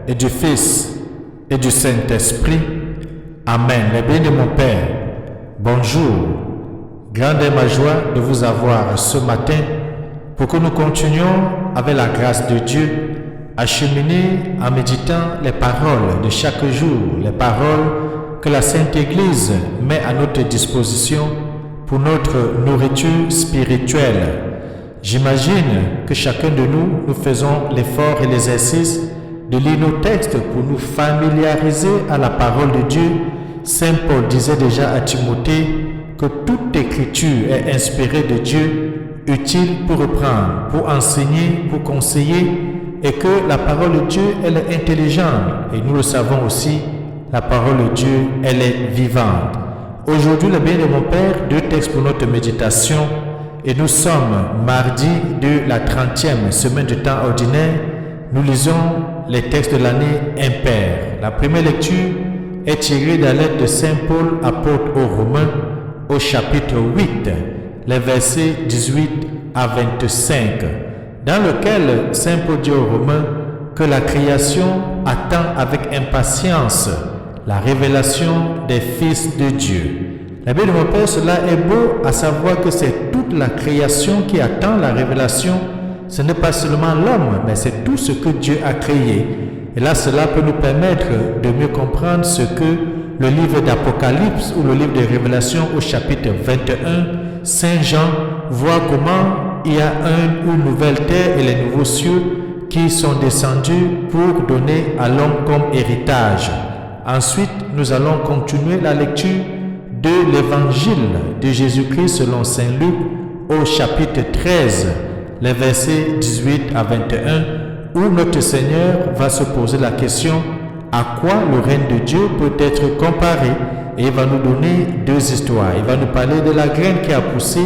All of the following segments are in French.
et du Fils et du Saint-Esprit. Amen. Les bénis de mon Père, bonjour. Grande est ma joie de vous avoir ce matin pour que nous continuions avec la grâce de Dieu à cheminer en méditant les paroles de chaque jour, les paroles que la Sainte Église met à notre disposition pour notre nourriture spirituelle. J'imagine que chacun de nous faisons l'effort et l'exercice de lire nos textes pour nous familiariser à la parole de Dieu. Saint Paul disait déjà à Timothée que toute écriture est inspirée de Dieu, utile pour reprendre, pour enseigner, pour conseiller, et que la parole de Dieu, elle est intelligente. Et nous le savons aussi, la parole de Dieu, elle est vivante. Aujourd'hui, le bien de mon Père, 2 textes pour notre méditation. Et nous sommes mardi de la 30e semaine du temps ordinaire. Nous lisons les textes de l'année impaire. La première lecture est tirée de la lettre de Saint Paul, apôtre aux Romains, au chapitre 8, les versets 18 à 25, dans lequel Saint Paul dit aux Romains que la création attend avec impatience la révélation des fils de Dieu. La Bible de mon Père, cela est beau à savoir que c'est toute la création qui attend la révélation. Ce n'est pas seulement l'homme, mais c'est tout ce que Dieu a créé. Et là, cela peut nous permettre de mieux comprendre ce que le livre d'Apocalypse ou le livre de Révélation au chapitre 21, Saint Jean voit comment il y a une nouvelle terre et les nouveaux cieux qui sont descendus pour donner à l'homme comme héritage. Ensuite, nous allons continuer la lecture de l'évangile de Jésus-Christ selon Saint Luc au chapitre 13, les versets 18 à 21, où notre Seigneur va se poser la question à quoi le règne de Dieu peut être comparé, et il va nous donner 2 histoires. Il va nous parler de la graine qui a poussé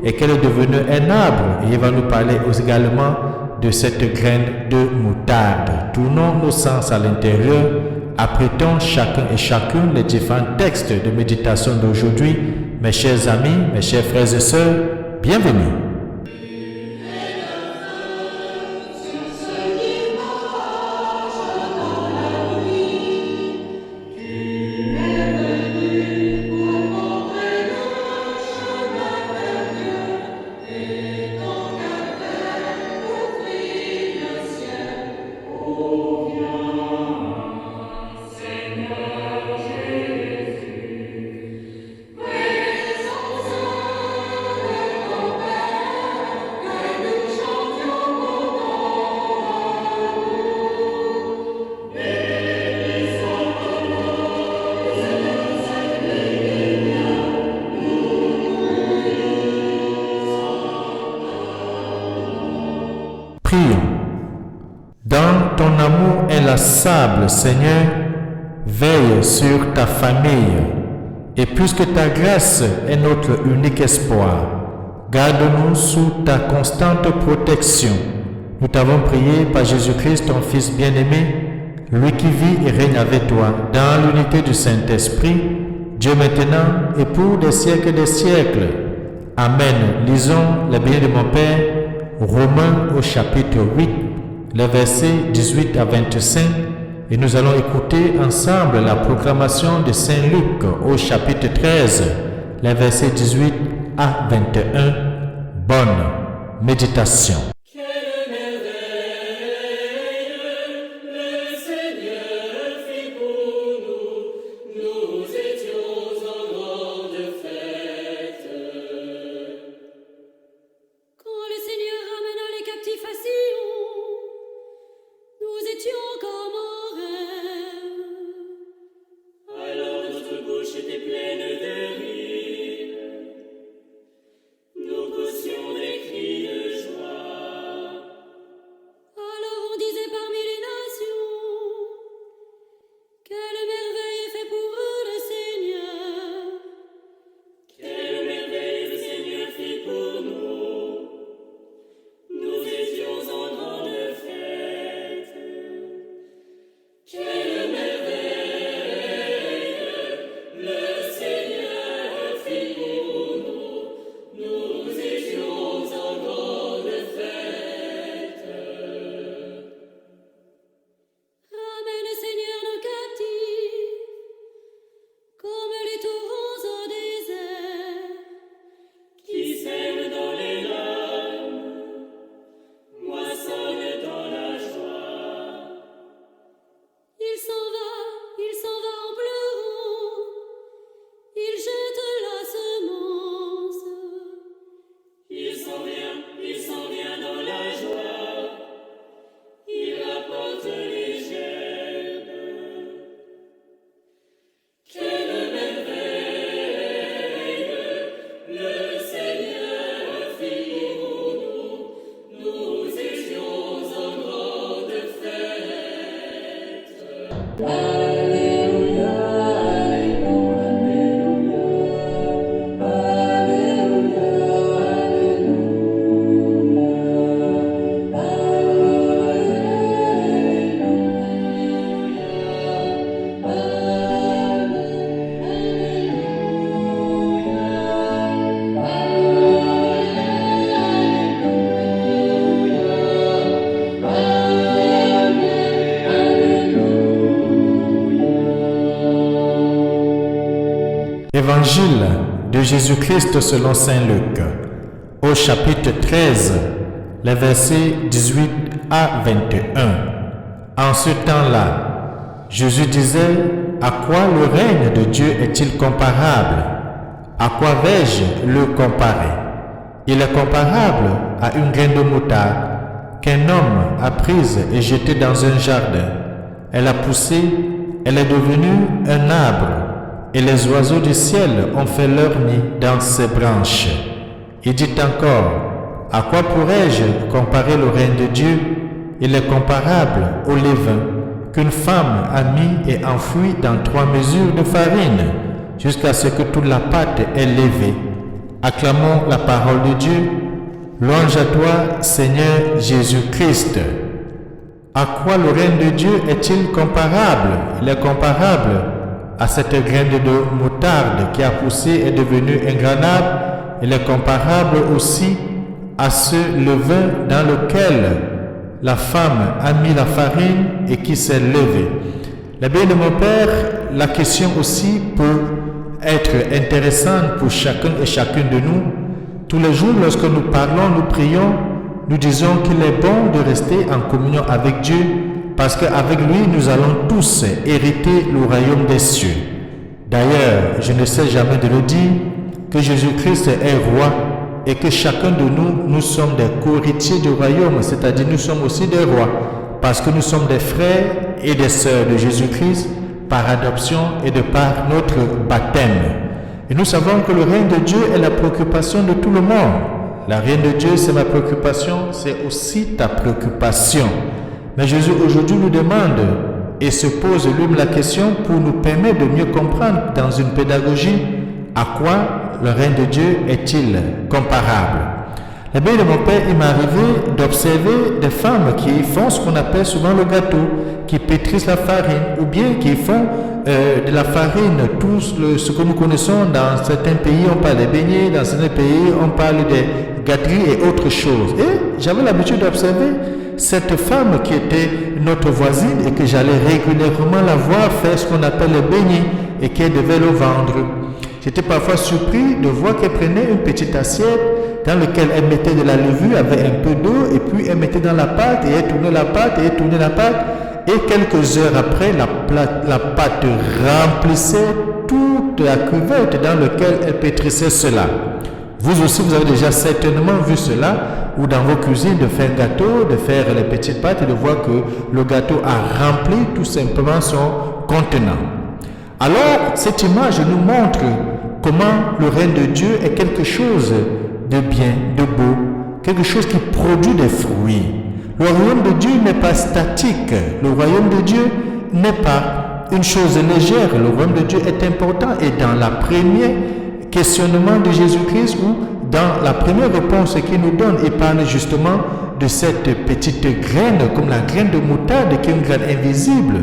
et qu'elle est devenue un arbre, et il va nous parler également de cette graine de moutarde. Tournons nos sens à l'intérieur. Apprêtons chacun et chacune les différents textes de méditation d'aujourd'hui. Mes chers amis, mes chers frères et sœurs, bienvenue. Prions. Dans ton amour inlassable, Seigneur, veille sur ta famille. Et puisque ta grâce est notre unique espoir, garde-nous sous ta constante protection. Nous t'avons prié par Jésus-Christ, ton Fils bien-aimé, lui qui vit et règne avec toi dans l'unité du Saint-Esprit, Dieu maintenant et pour des siècles et des siècles. Amen. Lisons les biens de mon Père, Romains au chapitre 8, les versets 18 à 25, et nous allons écouter ensemble la proclamation de Saint Luc au chapitre 13, les versets 18 à 21. Bonne méditation. Évangile de Jésus-Christ selon Saint Luc, au chapitre 13, les versets 18 à 21. En ce temps-là, Jésus disait: à quoi le règne de Dieu est-il comparable? À quoi vais-je le comparer? Il est comparable à une graine de moutarde qu'un homme a prise et jetée dans un jardin. Elle a poussé, elle est devenue un arbre, et les oiseaux du ciel ont fait leur nid dans ses branches. Il dit encore: à quoi pourrais-je comparer le règne de Dieu? Il est comparable au levain qu'une femme a mis et enfoui dans 3 mesures de farine, jusqu'à ce que toute la pâte est levée. Acclamons la parole de Dieu. Louange à toi, Seigneur Jésus-Christ. À quoi le règne de Dieu est-il comparable? Il est comparable à cette graine de moutarde qui a poussé et est devenue un grand arbre. Il est comparable aussi à ce levain dans lequel la femme a mis la farine et qui s'est levée. La bien de mon Père, la question aussi peut être intéressante pour chacun et chacune de nous. Tous les jours, lorsque nous parlons, nous prions, nous disons qu'il est bon de rester en communion avec Dieu, parce qu'avec lui, nous allons tous hériter le royaume des cieux. D'ailleurs, je ne sais jamais de le dire, que Jésus-Christ est roi et que chacun de nous, nous sommes des co-héritiers du royaume, c'est-à-dire nous sommes aussi des rois, parce que nous sommes des frères et des sœurs de Jésus-Christ par adoption et de par notre baptême. Et nous savons que le règne de Dieu est la préoccupation de tout le monde. Le règne de Dieu, c'est ma préoccupation, c'est aussi ta préoccupation. Mais Jésus aujourd'hui nous demande et se pose lui-même la question pour nous permettre de mieux comprendre dans une pédagogie à quoi le règne de Dieu est-il comparable. La bien de mon Père, il m'est arrivé d'observer des femmes qui font ce qu'on appelle souvent le gâteau, qui pétrissent la farine, ou bien qui font de la farine, tout ce que nous connaissons dans certains pays, on parle des beignets, dans certains pays, on parle des gâteries et autres choses. Et j'avais l'habitude d'observer cette femme qui était notre voisine et que j'allais régulièrement la voir faire ce qu'on appelle les beignets et qu'elle devait le vendre. J'étais parfois surpris de voir qu'elle prenait une petite assiette dans laquelle elle mettait de la levure avec un peu d'eau et puis elle mettait dans la pâte et elle tournait la pâte et elle tournait la pâte et quelques heures après la pâte remplissait toute la cuvette dans laquelle elle pétrissait cela. Vous aussi vous avez déjà certainement vu cela ou dans vos cuisines de faire un gâteau, de faire les petites pâtes et de voir que le gâteau a rempli tout simplement son contenant. Alors cette image nous montre comment le règne de Dieu est quelque chose de bien, de beau, quelque chose qui produit des fruits. Le royaume de Dieu n'est pas statique. Le royaume de Dieu n'est pas une chose légère. Le royaume de Dieu est important. Et dans la première questionnement de Jésus-Christ ou dans la première réponse qu'il nous donne, il parle justement de cette petite graine, comme la graine de moutarde, qui est une graine invisible,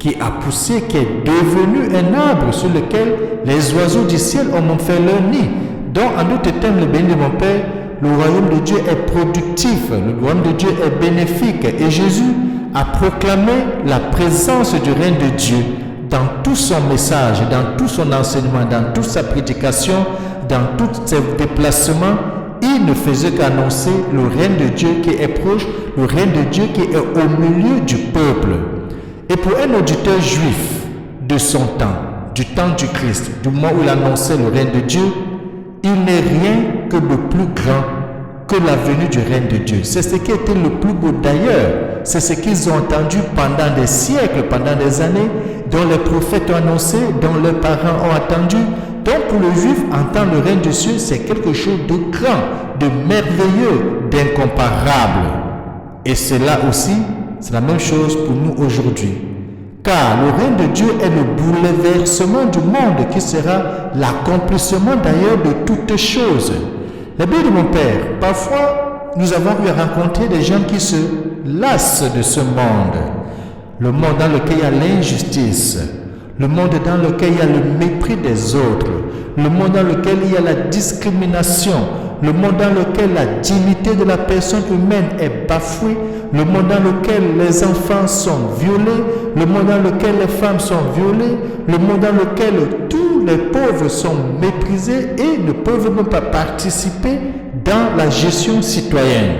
qui a poussé, qui est devenu un arbre sur lequel les oiseaux du ciel ont fait leur nid. Donc, en d'autres termes, le béni de mon Père, le royaume de Dieu est productif, le royaume de Dieu est bénéfique. Et Jésus a proclamé la présence du règne de Dieu dans tout son message, dans tout son enseignement, dans toute sa prédication, dans tous ses déplacements. Il ne faisait qu'annoncer le règne de Dieu qui est proche, le règne de Dieu qui est au milieu du peuple. Et pour un auditeur juif de son temps, du temps du Christ, du moment où il annonçait le règne de Dieu, il n'est rien que le plus grand que la venue du règne de Dieu. C'est ce qui était le plus beau d'ailleurs. C'est ce qu'ils ont entendu pendant des siècles, pendant des années, dont les prophètes ont annoncé, dont leurs parents ont attendu. Donc pour le juif, entendre le règne de Dieu, c'est quelque chose de grand, de merveilleux, d'incomparable. Et cela aussi, c'est la même chose pour nous aujourd'hui. Car le règne de Dieu est le bouleversement du monde qui sera l'accomplissement d'ailleurs de toutes choses. La bien de mon Père, parfois nous avons eu à rencontrer des gens qui se lassent de ce monde. Le monde dans lequel il y a l'injustice, le monde dans lequel il y a le mépris des autres, le monde dans lequel il y a la discrimination, le monde dans lequel la dignité de la personne humaine est bafouée, le monde dans lequel les enfants sont violés, le monde dans lequel les femmes sont violées, le monde dans lequel tous tous les pauvres sont méprisés et ne peuvent même pas participer dans la gestion citoyenne.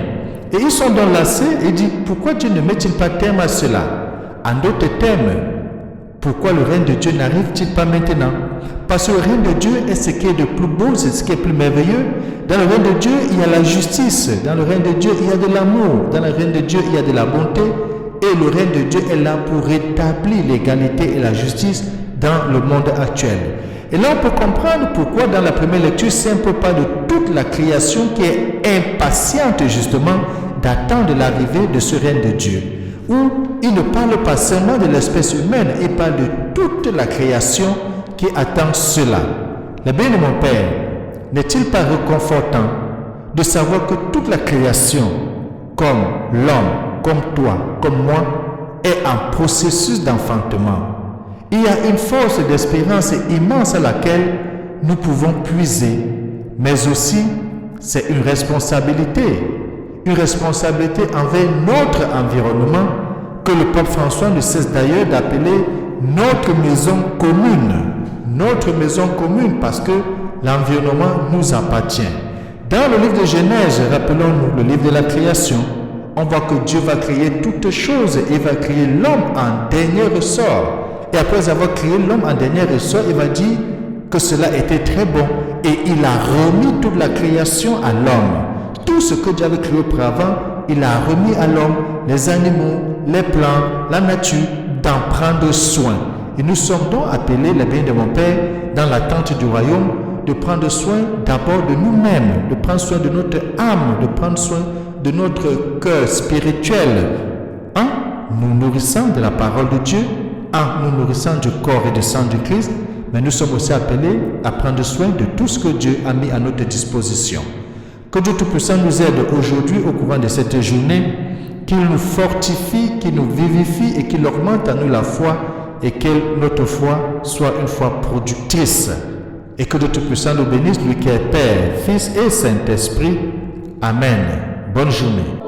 Et ils sont dans l'assez et disent, pourquoi Dieu ne met-il pas terme à cela? En d'autres termes, pourquoi le règne de Dieu n'arrive-t-il pas maintenant? Parce que le règne de Dieu est ce qui est de plus beau, c'est ce qui est plus merveilleux. Dans le règne de Dieu, il y a la justice. Dans le règne de Dieu, il y a de l'amour. Dans le règne de Dieu, il y a de la bonté. Et le règne de Dieu est là pour rétablir l'égalité et la justice dans le monde actuel. Et là, on peut comprendre pourquoi dans la première lecture, c'est un peu pas de toute la création qui est impatiente justement d'attendre l'arrivée de ce règne de Dieu. Où il ne parle pas seulement de l'espèce humaine, il parle de toute la création qui attend cela. Le bien de mon Père, n'est-il pas réconfortant de savoir que toute la création, comme l'homme, comme toi, comme moi, est en processus d'enfantement? Il y a une force d'espérance immense à laquelle nous pouvons puiser, mais aussi c'est une responsabilité envers notre environnement que le pape François ne cesse d'ailleurs d'appeler notre maison commune parce que l'environnement nous appartient. Dans le livre de Genèse, rappelons-nous le livre de la création, on voit que Dieu va créer toutes choses et va créer l'homme en dernier ressort. Et après avoir créé l'homme en dernier ressort, il va dire que cela était très bon et il a remis toute la création à l'homme. Tout ce que Dieu avait créé auparavant, il a remis à l'homme, les animaux, les plantes, la nature, d'en prendre soin. Et nous sommes donc appelés, les biens de mon Père, dans l'attente du royaume, de prendre soin d'abord de nous-mêmes, de prendre soin de notre âme, de prendre soin de notre cœur spirituel, en nous nourrissant de la parole de Dieu, en nous nourrissant du corps et du sang du Christ, mais nous sommes aussi appelés à prendre soin de tout ce que Dieu a mis à notre disposition. Que Dieu Tout-Puissant nous aide aujourd'hui au courant de cette journée, qu'il nous fortifie, qu'il nous vivifie et qu'il augmente à nous la foi et que notre foi soit une foi productrice. Et que Dieu Tout-Puissant nous bénisse, lui qui est Père, Fils et Saint-Esprit. Amen. Bonne journée.